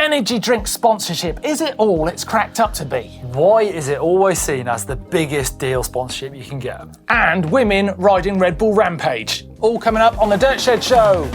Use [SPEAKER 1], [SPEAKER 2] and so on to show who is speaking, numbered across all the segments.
[SPEAKER 1] Energy drink sponsorship, is it all it's cracked up to be?
[SPEAKER 2] Why is it always seen as the biggest deal sponsorship you can get?
[SPEAKER 1] And women riding Red Bull Rampage. All coming up on the Dirt Shed Show.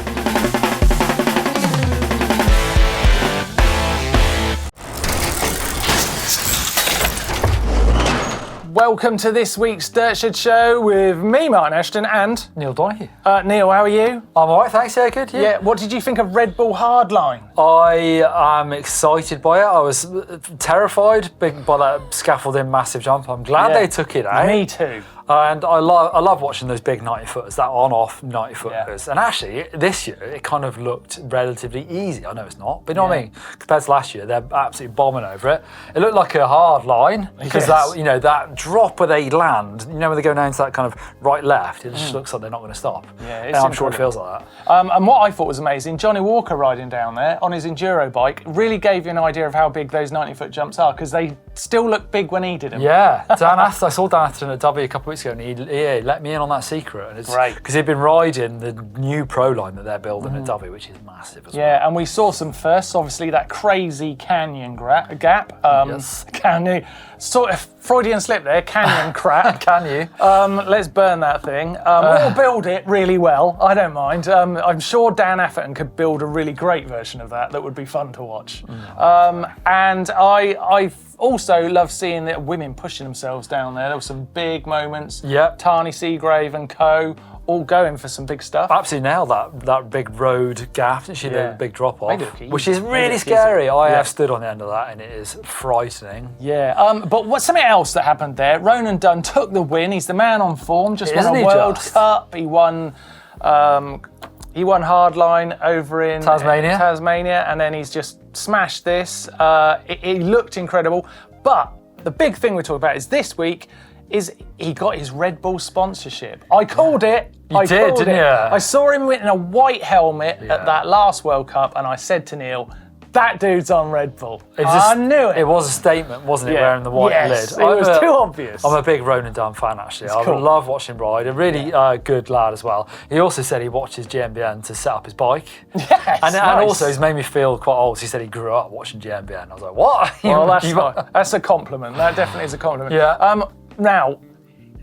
[SPEAKER 1] Welcome to this week's Dirt Shed Show with me, Martin Ashton, and
[SPEAKER 2] Neil Donahue.
[SPEAKER 1] Neil, how are you?
[SPEAKER 2] I'm alright, thanks, yeah, good.
[SPEAKER 1] Yeah, what did you think of Red Bull Hardline?
[SPEAKER 2] I am excited by it. I was terrified by that scaffolding massive jump. I'm glad they took it out.
[SPEAKER 1] Me too.
[SPEAKER 2] And I love watching those big 90-footers, that on-off 90-footers. Yeah. And actually, this year, it kind of looked relatively easy. I know it's not, but you know what I mean? Compared to last year, they're absolutely bombing over it. It looked like a hard line, because that drop where they land, when they go down to that kind of right-left, it just looks like they're not going to stop.
[SPEAKER 1] Yeah,
[SPEAKER 2] and I'm sure it feels like that.
[SPEAKER 1] And what I thought was amazing, Johnny Walker riding down there on his Enduro bike really gave you an idea of how big those 90-foot jumps are, because they still look big when he did them.
[SPEAKER 2] Yeah, I saw Dan Atherton at W a couple of weeks ago, and he let me in on that secret. And it's
[SPEAKER 1] great.
[SPEAKER 2] Because he'd been riding the new Pro line that they're building at W, which is massive as well.
[SPEAKER 1] Yeah, and we saw some firsts, obviously that crazy canyon gap.
[SPEAKER 2] Yes.
[SPEAKER 1] Canyon, sort of Freudian slip there, canyon crap.
[SPEAKER 2] Can you?
[SPEAKER 1] Let's burn that thing. Or build it really well, I don't mind. I'm sure Dan Atherton could build a really great version of that would be fun to watch. And I also love seeing the women pushing themselves down there. There were some big moments.
[SPEAKER 2] Yep.
[SPEAKER 1] Tani Seagrave and co. all going for some big stuff.
[SPEAKER 2] Absolutely nailed that big road gap, didn't she? The big drop off, which is really scary.
[SPEAKER 1] Easy.
[SPEAKER 2] I have stood on the end of that, and it is frightening.
[SPEAKER 1] Yeah. But what's something else that happened there? Ronan Dunn took the win. He's the man on form. Just won a World Cup. He won. He won Hardline over in Tasmania, and then he's just smashed this. It looked incredible. But the big thing we're talking about is this week is he got his Red Bull sponsorship. I called it.
[SPEAKER 2] You did, didn't you?
[SPEAKER 1] I saw him in a white helmet at that last World Cup, and I said to Neil, that dude's on Red Bull. I knew it.
[SPEAKER 2] It was a statement, wasn't it, wearing the white lid?
[SPEAKER 1] It was too obvious.
[SPEAKER 2] I'm a big Ronan Dunn fan, actually. I love watching him ride. A really good lad as well. He also said he watches GMBN to set up his bike.
[SPEAKER 1] Yes,
[SPEAKER 2] and also, he's made me feel quite old. He said he grew up watching GMBN. I was like, what?
[SPEAKER 1] Well, that's a compliment. That definitely is a compliment.
[SPEAKER 2] Yeah.
[SPEAKER 1] Now,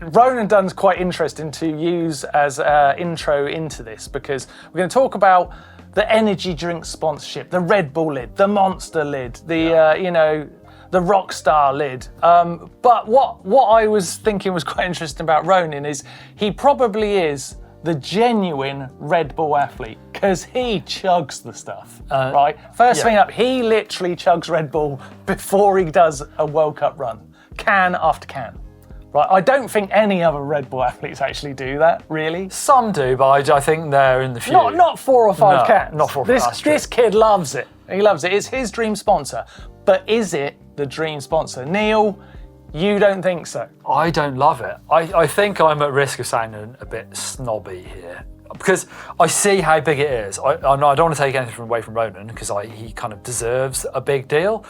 [SPEAKER 1] Ronan Dunn's quite interesting to use as an intro into this, because we're going to talk about the energy drink sponsorship, the Red Bull lid, the Monster lid, the the Rockstar lid. But what I was thinking was quite interesting about Ronan is he probably is the genuine Red Bull athlete, because he chugs the stuff, right? First thing up, he literally chugs Red Bull before he does a World Cup run, can after can. Right, I don't think any other Red Bull athletes actually do that, really.
[SPEAKER 2] Some do, but I think they're in the few.
[SPEAKER 1] Not 4 or 5 cans.
[SPEAKER 2] Not 4 or 5.
[SPEAKER 1] This kid loves it. He loves it. It's his dream sponsor. But is it the dream sponsor? Neil, you don't think so?
[SPEAKER 2] I don't love it. I think I'm at risk of sounding a bit snobby here, because I see how big it is. I don't want to take anything away from Ronan, because he kind of deserves a big deal.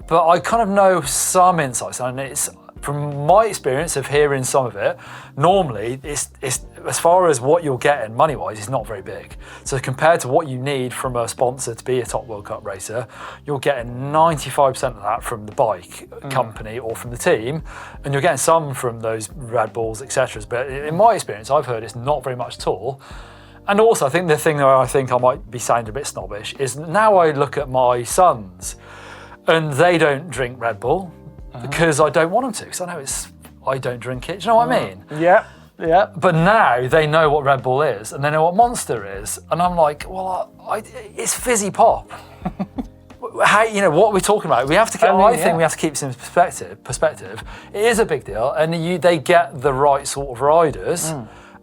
[SPEAKER 2] But I kind of know some insights, and it's, from my experience of hearing some of it, normally it's as far as what you're getting money-wise, it's not very big. So compared to what you need from a sponsor to be a top World Cup racer, you're getting 95% of that from the bike company or from the team, and you're getting some from those Red Bulls, etc. But in my experience, I've heard it's not very much at all. And also, I think the thing that I think I might be sounding a bit snobbish is now I look at my sons, and they don't drink Red Bull. Because I don't want them to, because I know I don't drink it. Do you know what I mean?
[SPEAKER 1] Yeah.
[SPEAKER 2] But now they know what Red Bull is, and they know what Monster is, and I'm like, well, it's fizzy pop. How, what we're talking about? We have to. I think we have to keep this in perspective. It is a big deal, and they get the right sort of riders,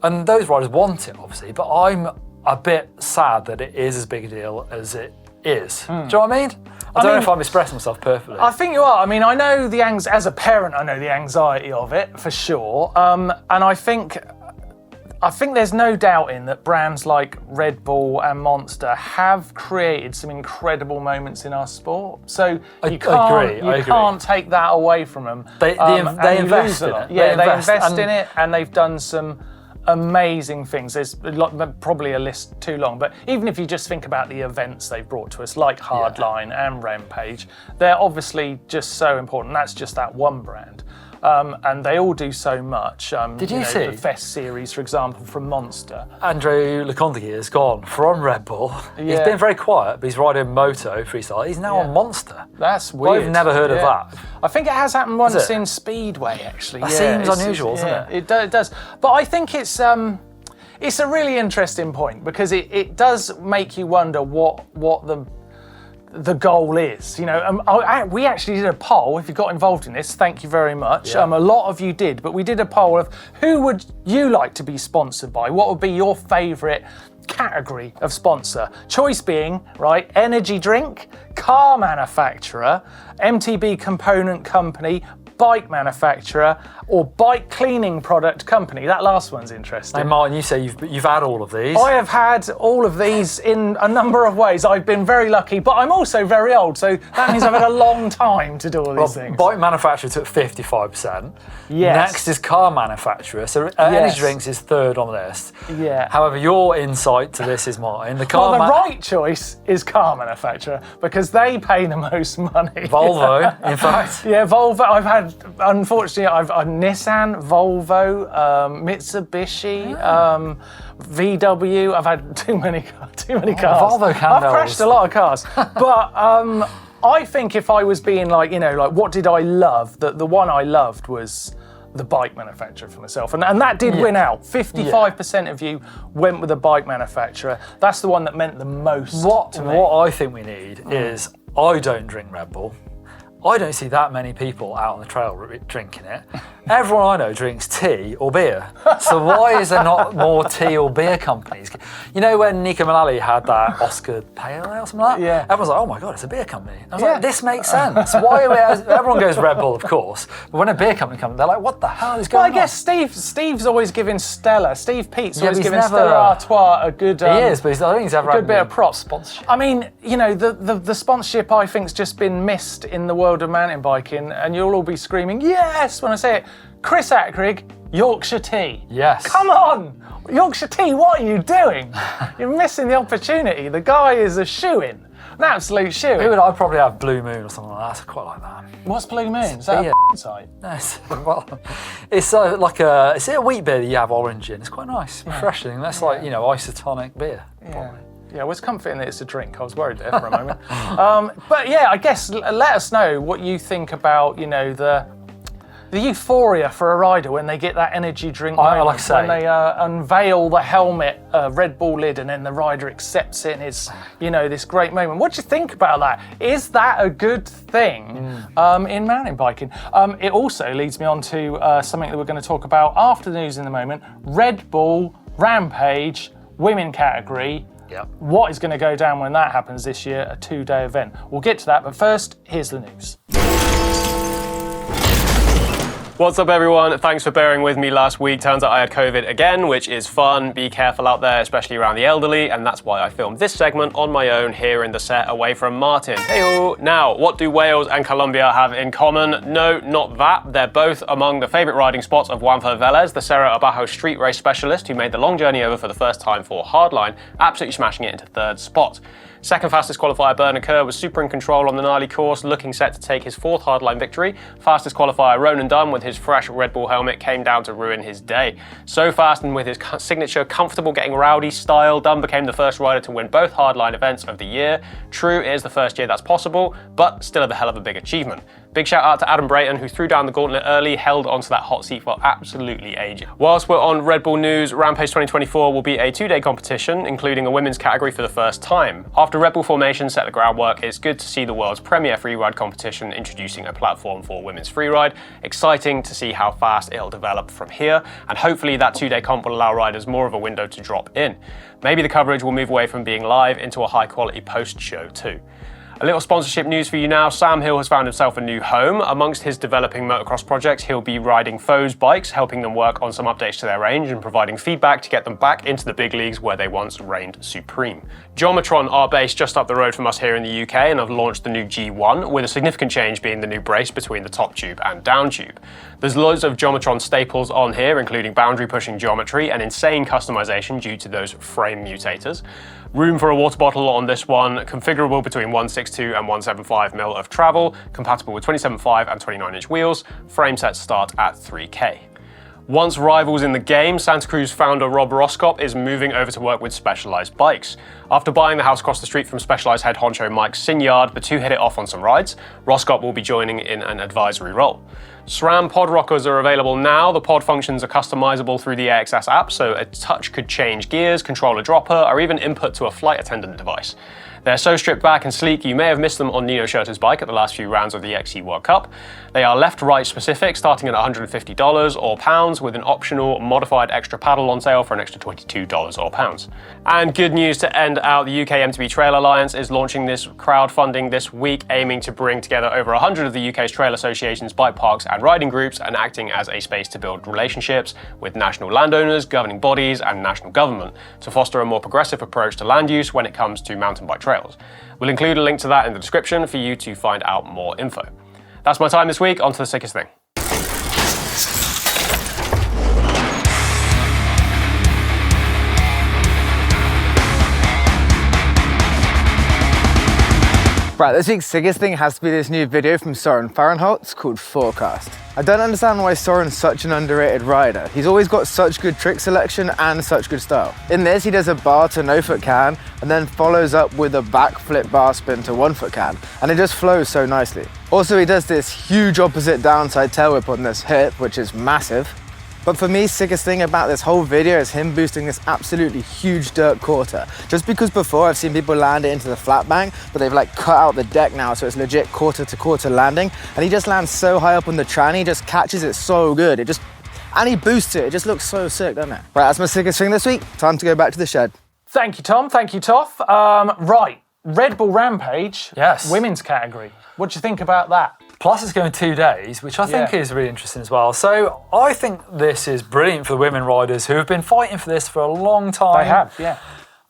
[SPEAKER 2] and those riders want it, obviously. But I'm a bit sad that it is as big a deal as it is. Do you know what I mean? I don't know if I'm expressing myself perfectly.
[SPEAKER 1] I think you are. I mean, I know as a parent, I know the anxiety of it, for sure. And I think there's no doubting that brands like Red Bull and Monster have created some incredible moments in our sport. So you can't take that away from them.
[SPEAKER 2] They invest in it.
[SPEAKER 1] Yeah, they invest in it, and they've done some amazing things. There's probably a list too long, but even if you just think about the events they've brought to us, like Hardline and Rampage, they're obviously just so important. That's just that one brand. And they all do so much.
[SPEAKER 2] Did you see
[SPEAKER 1] the Fest series, for example, from Monster?
[SPEAKER 2] Andrew Leconte has gone from Red Bull. He's been very quiet, but he's riding Moto freestyle. He's now on Monster.
[SPEAKER 1] That's weird.
[SPEAKER 2] I've never heard of that.
[SPEAKER 1] I think it has happened once in Speedway, actually.
[SPEAKER 2] That seems unusual, doesn't it?
[SPEAKER 1] It does. But I think it's a really interesting point, because it does make you wonder what the goal is. You know, we actually did a poll. If you got involved in this, thank you very much. A lot of you did, but we did a poll of who would you like to be sponsored by? What would be your favourite category of sponsor? Choice being, right, energy drink, car manufacturer, MTB component company, bike manufacturer, or bike cleaning product company. That last one's interesting.
[SPEAKER 2] Hey Martin, you say you've had all of these.
[SPEAKER 1] I have had all of these in a number of ways. I've been very lucky, but I'm also very old, so that means I've had a long time to do all these things.
[SPEAKER 2] Bike manufacturer took 55%.
[SPEAKER 1] Yes.
[SPEAKER 2] Next is car manufacturer. So energy drinks is third on the list.
[SPEAKER 1] Yeah.
[SPEAKER 2] However, your insight to this is, Martin, the
[SPEAKER 1] right choice is car manufacturer, because they pay the most money.
[SPEAKER 2] Volvo, in fact.
[SPEAKER 1] Yeah, Volvo. Unfortunately, I've Nissan, Volvo, Mitsubishi, VW. I've had too many cars.
[SPEAKER 2] Volvo
[SPEAKER 1] I've crashed a lot of cars. But I think if I was being like what did I love? The one I loved was the bike manufacturer for myself. And that did win out. 55% of you went with the bike manufacturer. That's the one that meant the most to me.
[SPEAKER 2] What I think we need is, I don't drink Red Bull. I don't see that many people out on the trail drinking it. Everyone I know drinks tea or beer. So why is there not more tea or beer companies? You know when Nico Mullally had that Oscar Pale Ale or something like that?
[SPEAKER 1] Yeah.
[SPEAKER 2] Everyone's like, oh my God, it's a beer company. I was like, this makes sense. Why are we, everyone goes Red Bull, of course. But when a beer company comes, they're like, what the hell is going on?
[SPEAKER 1] Well, I guess Steve's always giving Stella. Steve Pete's always giving Stella Artois a good...
[SPEAKER 2] he is, but I think he's ever had a
[SPEAKER 1] good bit of props.
[SPEAKER 2] Sponsorship.
[SPEAKER 1] I mean, the sponsorship I think's just been missed in the world of mountain biking, and you'll all be screaming, yes, when I say it. Chris Ackrig, Yorkshire Tea.
[SPEAKER 2] Yes.
[SPEAKER 1] Come on! Yorkshire Tea, what are you doing? You're missing the opportunity. The guy is a shoo-in. An absolute shoo-in.
[SPEAKER 2] I'd probably have Blue Moon or something like that. I quite like that.
[SPEAKER 1] What's Blue Moon? Is that
[SPEAKER 2] beer.
[SPEAKER 1] A site?
[SPEAKER 2] No, it's like it's a wheat beer that you have orange in. It's quite nice, refreshing. That's like, isotonic beer.
[SPEAKER 1] Yeah. Yeah, it was comforting that it's a drink. I was worried there for a moment. But yeah, I guess let us know what you think about, the euphoria for a rider when they get that energy drink moment,
[SPEAKER 2] like I say,
[SPEAKER 1] when they unveil the helmet Red Bull lid and then the rider accepts it and it's, this great moment. What do you think about that? Is that a good thing in mountain biking? It also leads me on to something that we're going to talk about after the news in the moment. Red Bull, Rampage, women category.
[SPEAKER 2] Yep.
[SPEAKER 1] What is going to go down when that happens this year, a 2-day event? We'll get to that, but first, here's the news.
[SPEAKER 3] What's up, everyone? Thanks for bearing with me last week. Turns out I had COVID again, which is fun. Be careful out there, especially around the elderly, and that's why I filmed this segment on my own here in the set away from Martin. Hey-o! Now, what do Wales and Colombia have in common? No, not that. They're both among the favourite riding spots of Juanfer Velez, the Cerro Abajo street race specialist who made the long journey over for the first time for Hardline, absolutely smashing it into third spot. Second fastest qualifier Bernard Kerr was super in control on the gnarly course, looking set to take his fourth Hardline victory. Fastest qualifier Ronan Dunn with his fresh Red Bull helmet came down to ruin his day. So fast and with his signature comfortable getting rowdy style, Dunn became the first rider to win both Hardline events of the year. True, it is the first year that's possible, but still a hell of a big achievement. Big shout out to Adam Brayton, who threw down the gauntlet early, held onto that hot seat for absolutely ages. Whilst we're on Red Bull news, Rampage 2024 will be a 2-day competition, including a women's category for the first time. After Red Bull Formation set the groundwork, it's good to see the world's premier freeride competition introducing a platform for women's freeride. Exciting to see how fast it'll develop from here, and hopefully that 2-day comp will allow riders more of a window to drop in. Maybe the coverage will move away from being live into a high quality post-show too. A little sponsorship news for you now. Sam Hill has found himself a new home. Amongst his developing motocross projects, he'll be riding Foes bikes, helping them work on some updates to their range and providing feedback to get them back into the big leagues where they once reigned supreme. Geometron are based just up the road from us here in the UK and have launched the new G1, with a significant change being the new brace between the top tube and down tube. There's loads of Geometron staples on here, including boundary pushing geometry and insane customization due to those frame mutators. Room for a water bottle on this one, configurable between 162 and 175mm of travel, compatible with 27.5 and 29-inch wheels. Frame sets start at 3K. Once rivals in the game, Santa Cruz founder Rob Roskop is moving over to work with Specialized Bikes. After buying the house across the street from Specialized head honcho Mike Sinyard, the two hit it off on some rides. Roskop will be joining in an advisory role. SRAM pod rockers are available now. The pod functions are customizable through the AXS app, so a touch could change gears, control a dropper, or even input to a flight attendant device. They're so stripped back and sleek, you may have missed them on Nino Schurter's bike at the last few rounds of the XC World Cup. They are left-right specific, starting at $150 or pounds, with an optional modified extra paddle on sale for an extra $22 or pounds. And good news to end out, the UK MTB Trail Alliance is launching this crowdfunding this week, aiming to bring together over 100 of the UK's trail associations, bike parks and riding groups, and acting as a space to build relationships with national landowners, governing bodies and national government to foster a more progressive approach to land use when it comes to mountain bike trails. We'll include a link to that in the description for you to find out more info. That's my time this week. On to the sickest thing.
[SPEAKER 4] Right, this week's sickest thing has to be this new video from Soren Farenholtz called Forecast. I don't understand why Soren's such an underrated rider. He's always got such good trick selection and such good style. In this, he does a bar to no foot can and then follows up with a backflip bar spin to 1 foot can, and it just flows so nicely. Also, he does this huge opposite downside tail whip on this hip, which is massive. But for me, sickest thing about this whole video is him boosting this absolutely huge dirt quarter. Just because before I've seen people land it into the flat bank, but they've like cut out the deck now, so it's legit quarter to quarter landing. And he just lands so high up on the tranny, just catches it so good. And he boosts it. It just looks so sick, doesn't it? Right, that's my sickest thing this week. Time to go back to the shed.
[SPEAKER 1] Thank you, Tom. Thank you, Toff. Right, Red Bull Rampage.
[SPEAKER 2] Yes.
[SPEAKER 1] Women's category. What do you think about that?
[SPEAKER 2] Plus it's going 2 days, which I think is really interesting as well. So I think this is brilliant for the women riders who have been fighting for this for a long time.
[SPEAKER 1] They have, yeah.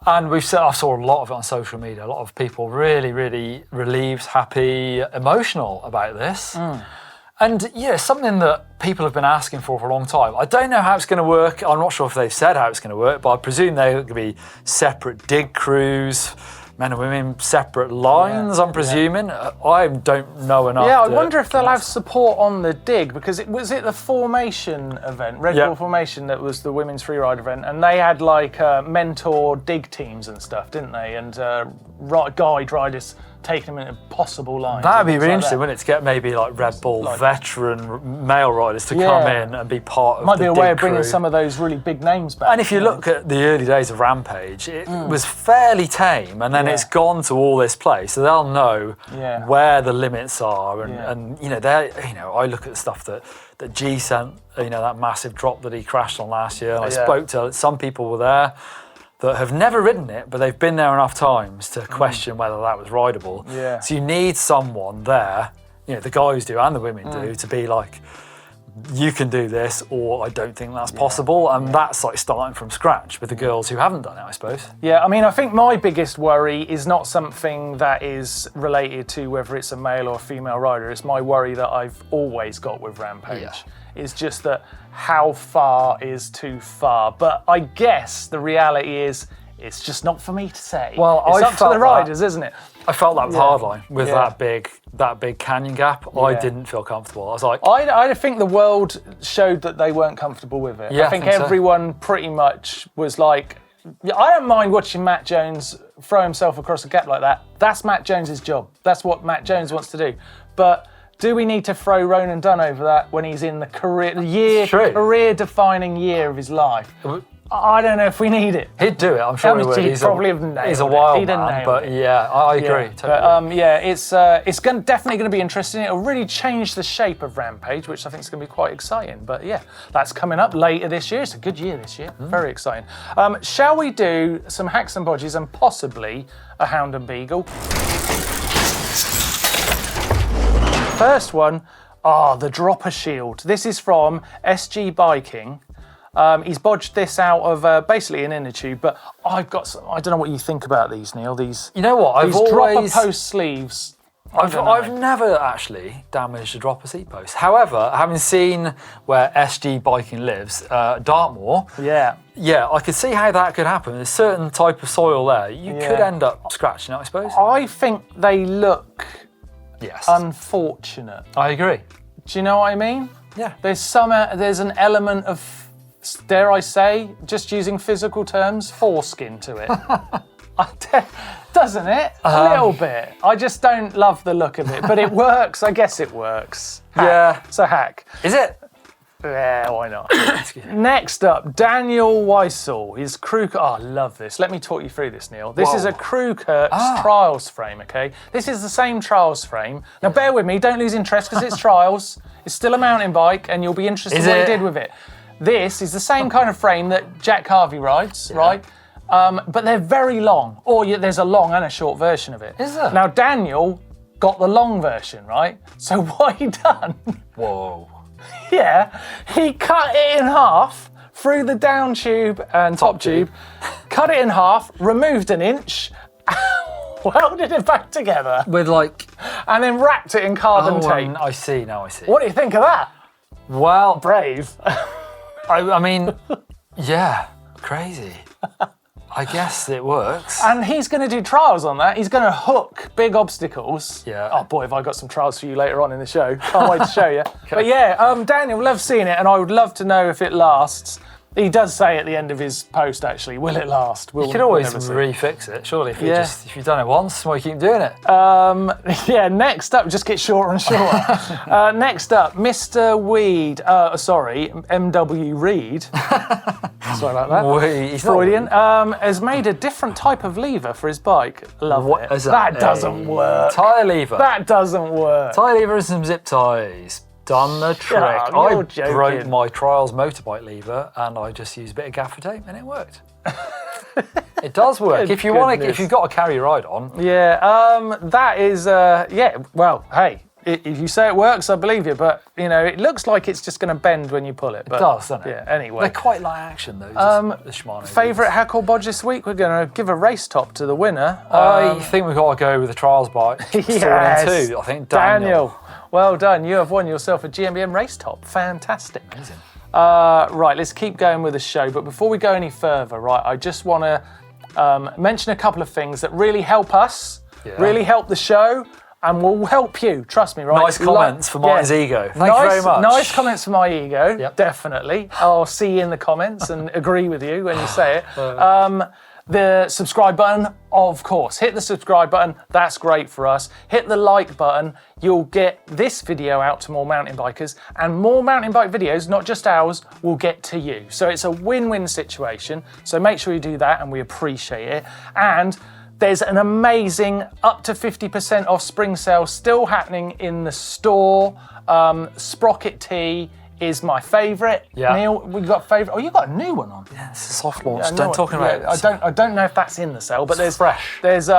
[SPEAKER 2] And I saw a lot of it on social media. A lot of people really, really relieved, happy, emotional about this. And yeah, something that people have been asking for a long time. I don't know how it's going to work. I'm not sure if they've said how it's going to work, but I presume they're going to be separate dig crews. Men and women, separate lines, I'm presuming. I don't know enough.
[SPEAKER 1] Yeah, I wonder if they'll have support on the dig, because was it the Formation event, Red Bull Formation, that was the women's freeride event, and they had like mentor dig teams and stuff, didn't they? And guide riders taking them in impossible lines.
[SPEAKER 2] That'd be really interesting, wouldn't it, to get maybe like Red Bull veteran male riders to come in and be part of
[SPEAKER 1] Might be
[SPEAKER 2] the
[SPEAKER 1] a way of
[SPEAKER 2] dig
[SPEAKER 1] bringing
[SPEAKER 2] crew.
[SPEAKER 1] some of those really big names back.
[SPEAKER 2] And if you look at the early days of Rampage, it was fairly tame, and then it's gone to all this place, so they'll know where the limits are, and you know, I look at the stuff that G sent, you know, that massive drop that he crashed on last year, and I spoke to some people were there that have never ridden it, but they've been there enough times to question whether that was rideable.
[SPEAKER 1] Yeah.
[SPEAKER 2] So you need someone there, you know, the guys do and the women do, to be like, you can do this, or I don't think that's possible. And that's like starting from scratch with the girls who haven't done it, I suppose.
[SPEAKER 1] Yeah, I mean, I think my biggest worry is not something that is related to whether it's a male or female rider. It's my worry that I've always got with Rampage. It's just that how far is too far. But I guess the reality is it's just not for me to say.
[SPEAKER 2] Well,
[SPEAKER 1] it's
[SPEAKER 2] I
[SPEAKER 1] up to
[SPEAKER 2] felt
[SPEAKER 1] the riders, isn't it?
[SPEAKER 2] I felt that with Hardline, with that big canyon gap.
[SPEAKER 1] Yeah.
[SPEAKER 2] I didn't feel comfortable. I was like,
[SPEAKER 1] I think the world showed that they weren't comfortable with it.
[SPEAKER 2] Yeah,
[SPEAKER 1] I think
[SPEAKER 2] I think so.
[SPEAKER 1] everyone pretty much was like, I don't mind watching Matt Jones throw himself across a gap like that. That's Matt Jones's job. That's what Matt Jones wants to do. But do we need to throw Ronan Dunn over that when he's in the career-defining year of his life? I don't know if we need it.
[SPEAKER 2] he'd do it, I'm sure he would.
[SPEAKER 1] He's probably have nailed
[SPEAKER 2] he's a
[SPEAKER 1] it.
[SPEAKER 2] wild
[SPEAKER 1] He'd have
[SPEAKER 2] man,
[SPEAKER 1] nailed
[SPEAKER 2] but
[SPEAKER 1] it.
[SPEAKER 2] yeah, I agree. Totally.
[SPEAKER 1] But it's definitely going to be interesting. It'll really change the shape of Rampage, which I think is going to be quite exciting. But yeah, that's coming up later this year. It's a good year this year. Very exciting. Shall we do some Hacks and Bodges and possibly a Hound and Beagle? first one, the dropper shield. This is from SG Biking. He's bodged this out of basically an inner tube, but I've got some, I don't know what you think about these, Neil. These,
[SPEAKER 2] you know what?
[SPEAKER 1] these dropper post sleeves.
[SPEAKER 2] I've never actually damaged a dropper seat post. However, having seen where SG Biking lives, Dartmoor,
[SPEAKER 1] Yeah.
[SPEAKER 2] I could see how that could happen. There's a certain type of soil there. You could end up scratching it, I suppose.
[SPEAKER 1] I think they look
[SPEAKER 2] Yes.
[SPEAKER 1] unfortunate.
[SPEAKER 2] I agree.
[SPEAKER 1] Do you know what I mean?
[SPEAKER 2] Yeah.
[SPEAKER 1] There's an element of, dare I say, just using physical terms, foreskin to it. Doesn't it? A little bit. I just don't love the look of it, but it works. I guess it works. Hack.
[SPEAKER 2] Yeah.
[SPEAKER 1] It's a hack.
[SPEAKER 2] Is it?
[SPEAKER 1] Yeah, why not? Next up, Daniel Weissel. His crew. I love this. Let me talk you through this, Neil. This is a Crew Kirk's trials frame, okay? This is the same trials frame. Now, bear with me. Don't lose interest because it's trials. It's still a mountain bike, and you'll be interested in what he did with it. This is the same kind of frame that Jack Harvey rides, right? But they're very long, or there's a long and a short version of it.
[SPEAKER 2] Is there?
[SPEAKER 1] Now, Daniel got the long version, right? So what he done,
[SPEAKER 2] Whoa.
[SPEAKER 1] he cut it in half through the down tube and top tube, cut it in half, removed an inch, welded it back together,
[SPEAKER 2] With like...
[SPEAKER 1] and then wrapped it in carbon tape.
[SPEAKER 2] I see, now I see.
[SPEAKER 1] What do you think of that?
[SPEAKER 2] Well,
[SPEAKER 1] Brave.
[SPEAKER 2] I mean, yeah, crazy. I guess it works.
[SPEAKER 1] And he's going to do trials on that. He's going to hook big obstacles.
[SPEAKER 2] Yeah.
[SPEAKER 1] Oh boy, have I got some trials for you later on in the show. Can't wait to show you. But yeah, Daniel, love seeing it, and I would love to know if it lasts. He does say at the end of his post, actually, will it last?
[SPEAKER 2] You could always refix it, surely. If you've done it once, why keep doing it?
[SPEAKER 1] Yeah, next up, just get shorter and shorter. Next up, Mr. Weed, MW Reed. Sorry about that.
[SPEAKER 2] He's
[SPEAKER 1] Freudian. Has made a different type of lever for his bike. Love it.
[SPEAKER 2] Is
[SPEAKER 1] That doesn't work.
[SPEAKER 2] Tyre lever.
[SPEAKER 1] That doesn't work.
[SPEAKER 2] Tyre lever and some zip ties. Done the trick.
[SPEAKER 1] You're
[SPEAKER 2] I
[SPEAKER 1] joking.
[SPEAKER 2] broke my trials motorbike lever and I just used a bit of gaffer tape and it worked. It does work. If you want to, if you've got a carry ride on.
[SPEAKER 1] Yeah, that is, well, hey, if you say it works, I believe you, but, you know, it looks like it's just going to bend when you pull it. But,
[SPEAKER 2] it does, doesn't it?
[SPEAKER 1] Yeah, anyway.
[SPEAKER 2] They're quite light action, though, the Shimano.
[SPEAKER 1] Favourite Hack or Bodge this week? We're going to give a race top to the winner.
[SPEAKER 2] I think we've got to go with the trials bike.
[SPEAKER 1] Yes,
[SPEAKER 2] two. I think Daniel.
[SPEAKER 1] Well done. You have won yourself a GMBN race top. Fantastic.
[SPEAKER 2] Amazing.
[SPEAKER 1] Right, let's keep going with the show. But before we go any further, right, I just want to mention a couple of things that really help us, really help the show, and will help you. Trust me, right?
[SPEAKER 2] Nice comments for Martin's ego. Thank you very much.
[SPEAKER 1] Nice comments for my ego, definitely. I'll see you in the comments and agree with you when you say it. The subscribe button, of course. Hit the subscribe button, that's great for us. Hit the like button, you'll get this video out to more mountain bikers, and more mountain bike videos, not just ours, will get to you. So it's a win-win situation, so make sure you do that and we appreciate it. And there's an amazing up to 50% off spring sale still happening in the store. Sprocket Tee is my favourite.
[SPEAKER 2] Yeah.
[SPEAKER 1] Neil, we got favourite. Oh, you got a new one on.
[SPEAKER 2] Yeah, it's a soft launch.
[SPEAKER 1] Yeah,
[SPEAKER 2] Don't talk about it.
[SPEAKER 1] I don't know if that's in the sale, but there's
[SPEAKER 2] fresh.
[SPEAKER 1] There's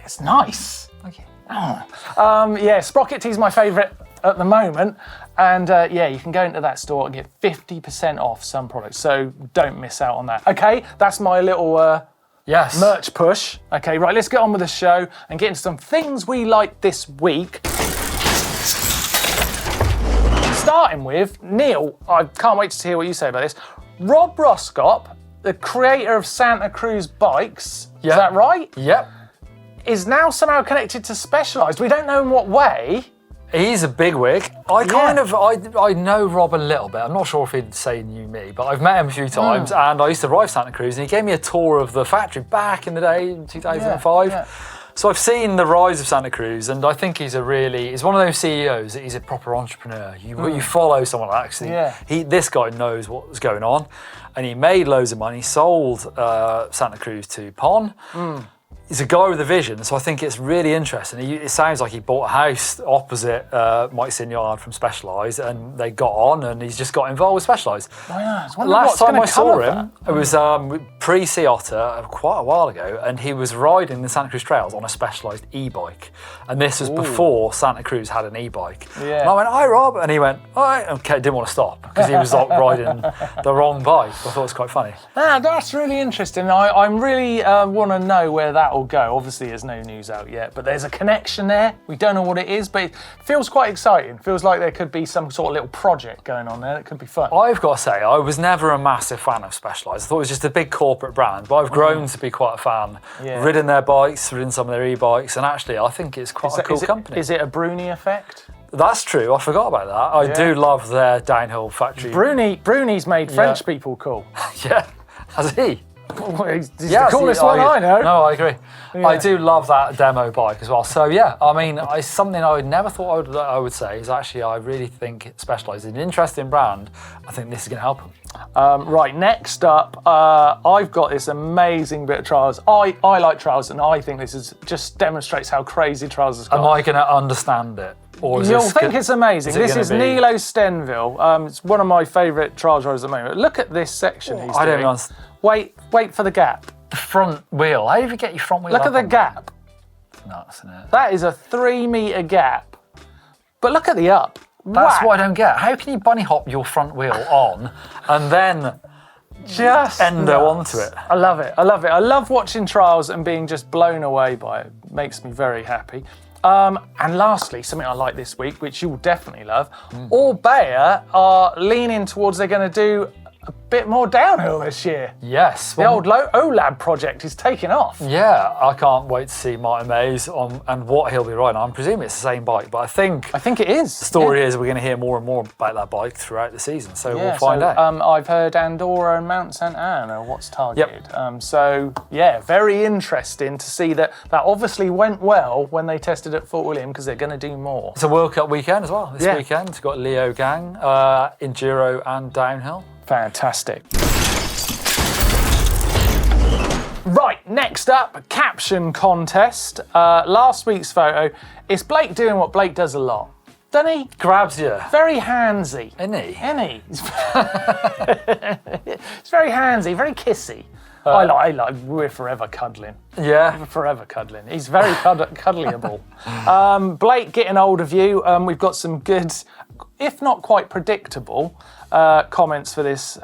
[SPEAKER 1] it's nice.
[SPEAKER 2] Okay.
[SPEAKER 1] Yeah, Sprocket Tee's my favourite at the moment, and yeah, you can go into that store and get 50% off some products. So don't miss out on that. Okay, that's my little merch push. Okay, right, let's get on with the show and get into some things we like this week. Starting with, Neil, I can't wait to hear what you say about this. Rob Roskop, the creator of Santa Cruz Bikes, is that right?
[SPEAKER 2] Yep.
[SPEAKER 1] Is now somehow connected to Specialized. We don't know in what way.
[SPEAKER 2] He's a bigwig. I know Rob a little bit. I'm not sure if he'd say he knew me, but I've met him a few times and I used to ride Santa Cruz and he gave me a tour of the factory back in the day, in 2005. Yeah. So I've seen the rise of Santa Cruz, and I think he's one of those CEOs that he's a proper entrepreneur. You follow someone like that. This guy knows what's going on, and he made loads of money, sold Santa Cruz to Pon, he's a guy with a vision, so I think it's really interesting. It sounds like he bought a house opposite Mike Sinyard from Specialized, and they got on, and he's just got involved with Specialized. Last time I saw him, it was pre-Sea Otter quite a while ago, and he was riding the Santa Cruz trails on a Specialized e-bike, and this was before Santa Cruz had an e-bike.
[SPEAKER 1] Yeah.
[SPEAKER 2] And I went, "Hi, Rob," and he went, "All right," and didn't want to stop because he was like riding the wrong bike. I thought it was quite funny.
[SPEAKER 1] That's really interesting. I really want to know where that will go. Obviously, there's no news out yet, but there's a connection there. We don't know what it is, but it feels quite exciting. Feels like there could be some sort of little project going on there that could be fun.
[SPEAKER 2] I've got to say, I was never a massive fan of Specialized. I thought it was just a big corporate brand, but I've grown to be quite a fan.
[SPEAKER 1] Yeah.
[SPEAKER 2] Ridden their bikes, ridden some of their e-bikes, and actually, I think it's quite a cool company.
[SPEAKER 1] Is it a Bruni effect?
[SPEAKER 2] That's true. I forgot about that. I do love their downhill factory.
[SPEAKER 1] Bruni's made French people cool.
[SPEAKER 2] Yeah, has he?
[SPEAKER 1] He's the coolest one I know.
[SPEAKER 2] No, I agree. Yeah. I do love that demo bike as well. So yeah, I mean, it's something I never thought I would say is actually I really think Specialized is an interesting brand. I think this is going to help them.
[SPEAKER 1] Right, next up, I've got this amazing bit of trials. I like trials, and I think this is just demonstrates how crazy trials has got.
[SPEAKER 2] Am I going to understand it? Or
[SPEAKER 1] You'll think it's amazing. This is Nilo Stenville. It's one of my favourite trials riders at the moment. Look at this section he's doing.
[SPEAKER 2] I don't understand.
[SPEAKER 1] Wait for the gap.
[SPEAKER 2] The front wheel. How do you get your front wheel
[SPEAKER 1] Look at the gap.
[SPEAKER 2] It's nuts, isn't it?
[SPEAKER 1] That is a 3 metre gap. But look at the up.
[SPEAKER 2] That's what I don't get. How can you bunny hop your front wheel on and then
[SPEAKER 1] just
[SPEAKER 2] endo onto it?
[SPEAKER 1] I love it. I love it. I love watching trials and being just blown away by it. Makes me very happy. And lastly, something I like this week, which you'll definitely love, Orbea are leaning towards they're going to do a bit more downhill this year.
[SPEAKER 2] Yes.
[SPEAKER 1] The old OLAB project is taking off.
[SPEAKER 2] Yeah, I can't wait to see Martin Mays on and what he'll be riding. I'm presuming it's the same bike, but I think
[SPEAKER 1] it is.
[SPEAKER 2] The story is we're going to hear more and more about that bike throughout the season, so we'll find out.
[SPEAKER 1] I've heard Enduro and Mount St. Anne are what's targeted. Yep. Very interesting to see that obviously went well when they tested at Fort William because they're going to do more.
[SPEAKER 2] It's a World Cup weekend as well this weekend. It's got Leo Gang, Enduro and downhill.
[SPEAKER 1] Fantastic. Right, next up, Caption Contest. Last week's photo, it's Blake doing what Blake does a lot. Doesn't he?
[SPEAKER 2] Grabs you.
[SPEAKER 1] Very handsy.
[SPEAKER 2] Isn't he?
[SPEAKER 1] It's very handsy, very kissy. I like, we're forever cuddling.
[SPEAKER 2] Yeah.
[SPEAKER 1] We're forever cuddling. He's very cuddlyable. Blake, getting hold of you. We've got some good, if not quite predictable, comments for this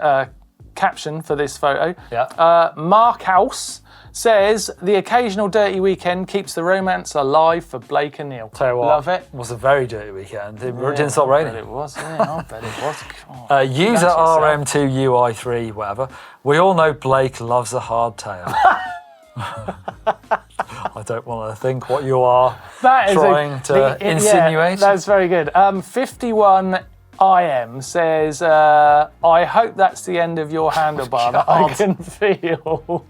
[SPEAKER 1] caption for this photo.
[SPEAKER 2] Yeah.
[SPEAKER 1] Mark House says, the occasional dirty weekend keeps the romance alive for Blake and Neil.
[SPEAKER 2] Tell you what,
[SPEAKER 1] love it.
[SPEAKER 2] It was a very dirty weekend. It didn't stop raining.
[SPEAKER 1] I bet it was, I bet it was.
[SPEAKER 2] User RM2UI3, whatever. We all know Blake loves a hard tail. I don't want to think what you are trying to insinuate.
[SPEAKER 1] Yeah, that's very good. 51 IM says, I hope that's the end of your handlebar that I can feel.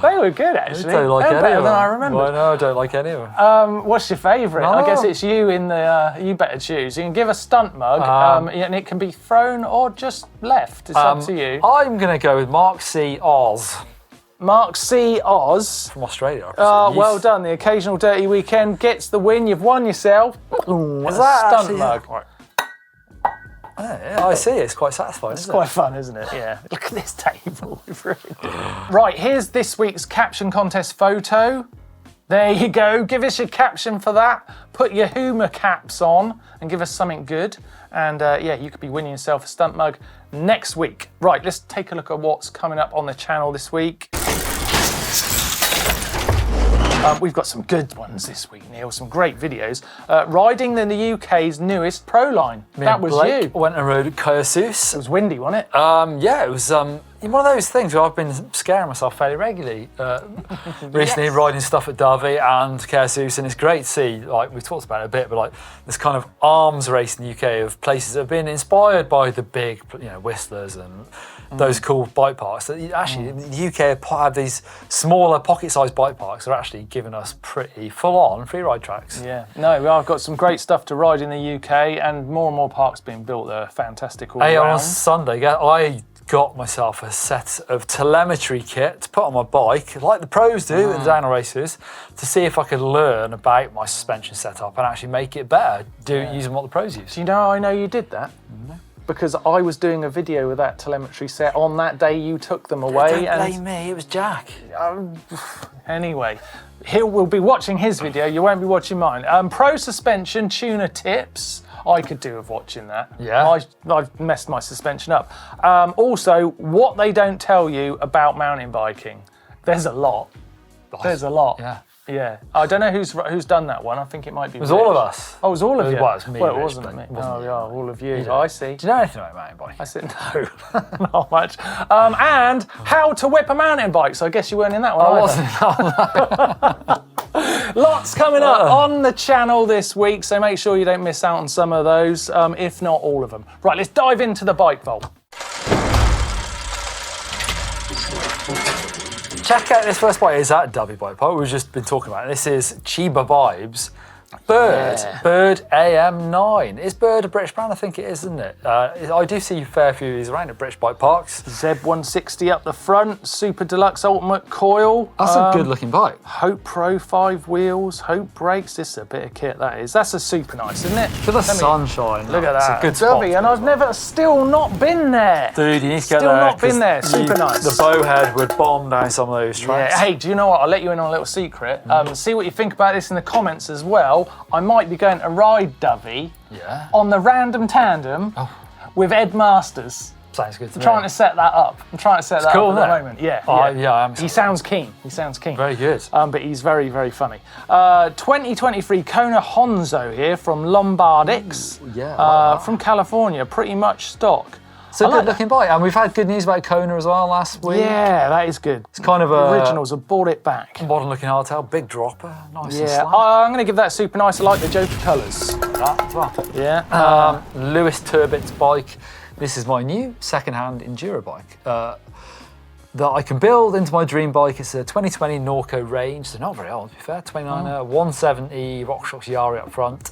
[SPEAKER 1] They were good, actually.
[SPEAKER 2] I don't like any
[SPEAKER 1] better
[SPEAKER 2] of
[SPEAKER 1] than
[SPEAKER 2] them.
[SPEAKER 1] I remember.
[SPEAKER 2] Well, no, I don't like any of them.
[SPEAKER 1] What's your favourite? I guess it's you in the, you better choose. You can give a stunt mug, and it can be thrown or just left. It's up to you.
[SPEAKER 2] I'm going to go with Mark C. Oz.
[SPEAKER 1] Mark C. Oz.
[SPEAKER 2] From Australia.
[SPEAKER 1] Well done. The occasional dirty weekend gets the win. You've won yourself.
[SPEAKER 2] Is that
[SPEAKER 1] stunt mug?
[SPEAKER 2] Right. Yeah, I see. It's quite satisfying.
[SPEAKER 1] It's quite fun, isn't it? Yeah. Look at this table. Right, here's this week's Caption Contest photo. There you go. Give us your caption for that. Put your Huma caps on and give us something good. And you could be winning yourself a stunt mug next week. Right, let's take a look at what's coming up on the channel this week. We've got some good ones this week, Neil. Some great videos. Riding in the UK's newest Pro line. That was
[SPEAKER 2] Blake
[SPEAKER 1] you.
[SPEAKER 2] Went and rode Casus.
[SPEAKER 1] It was windy, wasn't it?
[SPEAKER 2] Yeah, it was one of those things where I've been scaring myself fairly regularly recently, riding stuff at Derby and Casus, and it's great to see, like we've talked about it a bit, but like this kind of arms race in the UK of places that have been inspired by the big, Whistlers and those cool bike parks. That actually, the UK have these smaller pocket-sized bike parks that are actually giving us pretty full-on freeride tracks.
[SPEAKER 1] Yeah, no, I've got some great stuff to ride in the UK, and more parks being built that are fantastic all around.
[SPEAKER 2] On Sunday, I got myself a set of telemetry kit to put on my bike, like the pros do in the downhill races, to see if I could learn about my suspension setup and actually make it better, using what the pros use.
[SPEAKER 1] Do you know how I know you did that? No. Because I was doing a video with that telemetry set on that day you took them away.
[SPEAKER 2] Don't blame me, it was Jack.
[SPEAKER 1] Anyway, we'll be watching his video, you won't be watching mine. Pro suspension tuner tips. I could do with watching that.
[SPEAKER 2] Yeah.
[SPEAKER 1] I've messed my suspension up. Also, what they don't tell you about mountain biking. There's a lot. There's a lot.
[SPEAKER 2] Yeah.
[SPEAKER 1] Yeah. I don't know who's done that one. I think it might be.
[SPEAKER 2] It was all of us.
[SPEAKER 1] Oh, it was all of you?
[SPEAKER 2] Well, it was me.
[SPEAKER 1] Well, it
[SPEAKER 2] Rich,
[SPEAKER 1] wasn't
[SPEAKER 2] but
[SPEAKER 1] me.
[SPEAKER 2] it wasn't
[SPEAKER 1] Oh,
[SPEAKER 2] you.
[SPEAKER 1] yeah, all of you.
[SPEAKER 2] You
[SPEAKER 1] I see.
[SPEAKER 2] Do you know anything about mountain biking?
[SPEAKER 1] I said no, not much. And how to whip a mountain bike. So I guess you weren't in that one.
[SPEAKER 2] I wasn't.
[SPEAKER 1] Lots coming up on the channel this week, so make sure you don't miss out on some of those, if not all of them. Right, let's dive into the bike vault.
[SPEAKER 2] Check out this first bike. Is that Dubby bike part we've just been talking about? This is Chiba Vibes. Bird AM9. Is Bird a British brand? I think it is, isn't it? I do see a fair few of these around at British bike parks.
[SPEAKER 1] Z160 up the front, Super Deluxe Ultimate Coil.
[SPEAKER 2] That's a good looking bike.
[SPEAKER 1] Hope Pro 5 wheels, Hope brakes. This is a bit of kit, that is. That's a super nice, isn't it?
[SPEAKER 2] Look at the sunshine.
[SPEAKER 1] Look at that.
[SPEAKER 2] It's a good spot.
[SPEAKER 1] Dubby, and I've still not been there.
[SPEAKER 2] Dude, you need to get
[SPEAKER 1] Still
[SPEAKER 2] there.
[SPEAKER 1] not been there. Super nice.
[SPEAKER 2] The bowhead would bomb down some of those tracks.
[SPEAKER 1] Yeah. Hey, do you know what? I'll let you in on a little secret. See what you think about this in the comments as well. I might be going to ride Dubby on the random tandem with Ed Masters.
[SPEAKER 2] Sounds good to me.
[SPEAKER 1] I'm trying to set that up. At the moment. Yeah.
[SPEAKER 2] I am.
[SPEAKER 1] He sounds keen.
[SPEAKER 2] Very good.
[SPEAKER 1] But he's very, very funny. 2023 Kona Honzo here from Lombardics. From California, pretty much stock.
[SPEAKER 2] It's a good looking bike, and we've had good news about Kona as well last week.
[SPEAKER 1] Yeah, that is good.
[SPEAKER 2] It's kind of
[SPEAKER 1] the
[SPEAKER 2] a
[SPEAKER 1] originals have brought it back.
[SPEAKER 2] Modern looking hardtail, big dropper, nice and
[SPEAKER 1] Yeah,
[SPEAKER 2] slack.
[SPEAKER 1] I'm going to give that super nice. I like the Joker colours.
[SPEAKER 2] That as well.
[SPEAKER 1] Yeah.
[SPEAKER 2] Lewis Turbot's bike. This is my new second-hand Enduro bike that I can build into my dream bike. It's a 2020 Norco range, so not very old to be fair. 29er, 170 RockShox Yari up front.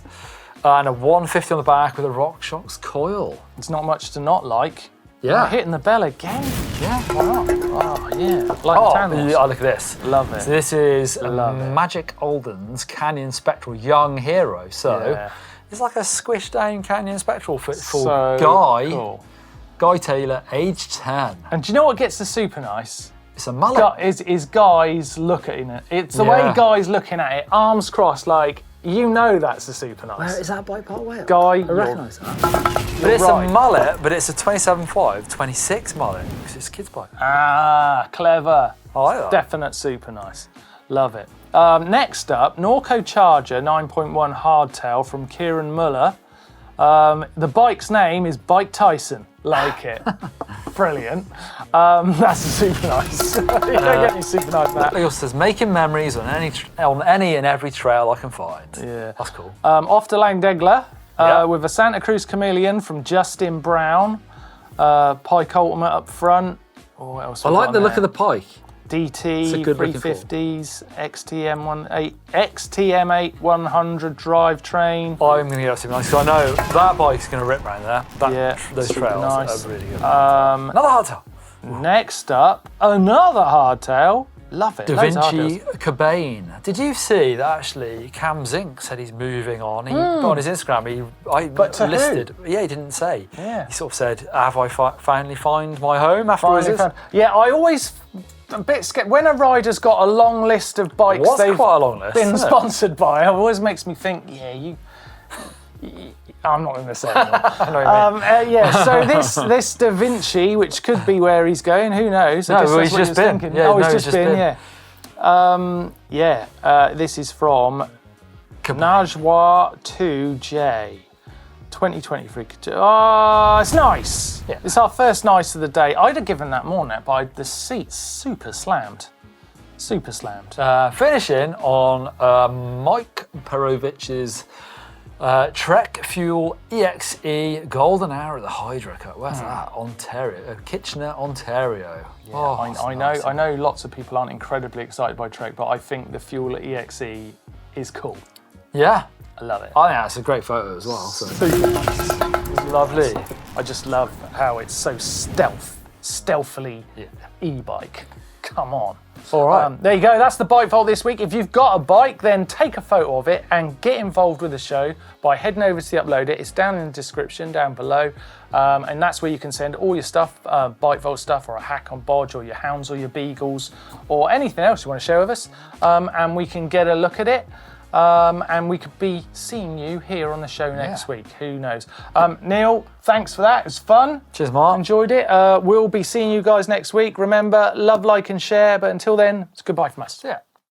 [SPEAKER 2] And a 150 on the back with a RockShox coil.
[SPEAKER 1] It's not much to not like.
[SPEAKER 2] Yeah.
[SPEAKER 1] Hitting the bell again.
[SPEAKER 2] Yeah, why not?
[SPEAKER 1] Oh, yeah. Like Tandals.
[SPEAKER 2] Yeah, look at this.
[SPEAKER 1] Love it.
[SPEAKER 2] So this is Magic Olden's Canyon Spectral Young Hero. So it's like a squished down Canyon Spectral for Guy Taylor, age 10.
[SPEAKER 1] And do you know what gets the super nice?
[SPEAKER 2] It's a mullet.
[SPEAKER 1] Is guys looking at it. It's the way guys looking at it, arms crossed, like, you know that's a super nice.
[SPEAKER 2] Where is that bike part way up?
[SPEAKER 1] Guy,
[SPEAKER 2] I recognise that. But it's a mullet, but it's a 27.5, 26 mullet, because it's a kid's bike.
[SPEAKER 1] Ah, clever.
[SPEAKER 2] I like that.
[SPEAKER 1] Definite super nice. Love it. Next up, Norco Charger 9.1 hardtail from Kieran Muller. The bike's name is Bike Tyson. Like it. Brilliant. That's super nice. You don't get any super nice for that.
[SPEAKER 2] It also says, making memories on any and every trail I can find.
[SPEAKER 1] Yeah.
[SPEAKER 2] That's cool.
[SPEAKER 1] Off to Langdegler with a Santa Cruz Chameleon from Justin Brown. Pike Ultimate up front. Oh, what else
[SPEAKER 2] I like the look of the Pike.
[SPEAKER 1] DT 350s, XTM8 100 drivetrain.
[SPEAKER 2] I'm going to get super nice because I know that bike's going to rip around there. Those trails
[SPEAKER 1] nice.
[SPEAKER 2] are really good. Another hardtail.
[SPEAKER 1] Next up, another hardtail. Love it.
[SPEAKER 2] Da Vinci Cabane. Did you see that actually Cam Zink said he's moving on? On his Instagram, listed.
[SPEAKER 1] Who?
[SPEAKER 2] Yeah, he didn't say.
[SPEAKER 1] Yeah.
[SPEAKER 2] He sort of said, "Have I finally found my home after all this?"
[SPEAKER 1] Yeah, I always a bit scared when a rider's got a long list of bikes they've
[SPEAKER 2] quite a long list,
[SPEAKER 1] been sponsored by. It always makes me think, I'm not going to say anymore. So this Da Vinci, which could be where he's going, who knows?
[SPEAKER 2] No, he's just been.
[SPEAKER 1] He's just been. This is from Najwa 2J. 2023. Oh, it's nice. Yeah. It's our first nice of the day. I'd have given that more now, but the seat's super slammed. Super slammed.
[SPEAKER 2] Finishing on Mike Perovich's Trek Fuel EXE Golden Hour at the Hydro Cup. Where's that? Ontario, Kitchener, Ontario.
[SPEAKER 1] Yeah, I know lots of people aren't incredibly excited by Trek, but I think the Fuel EXE is cool.
[SPEAKER 2] Yeah.
[SPEAKER 1] I love it.
[SPEAKER 2] I think that's a great photo as well. So.
[SPEAKER 1] Super nice. Lovely. I just love how it's so stealth. stealthily e-bike. Come on.
[SPEAKER 2] All right.
[SPEAKER 1] There you go. That's the bike vault this week. If you've got a bike, then take a photo of it and get involved with the show by heading over to the Upload It. It's down in the description down below. And that's where you can send all your stuff, bike vault stuff, or a hack on bodge, or your hounds, or your beagles, or anything else you want to share with us. And we can get a look at it. And we could be seeing you here on the show next week. Who knows? Neil, thanks for that. It was fun.
[SPEAKER 2] Cheers, Mark.
[SPEAKER 1] Enjoyed it. We'll be seeing you guys next week. Remember, love, like, and share. But until then, it's goodbye from us.
[SPEAKER 2] Yeah.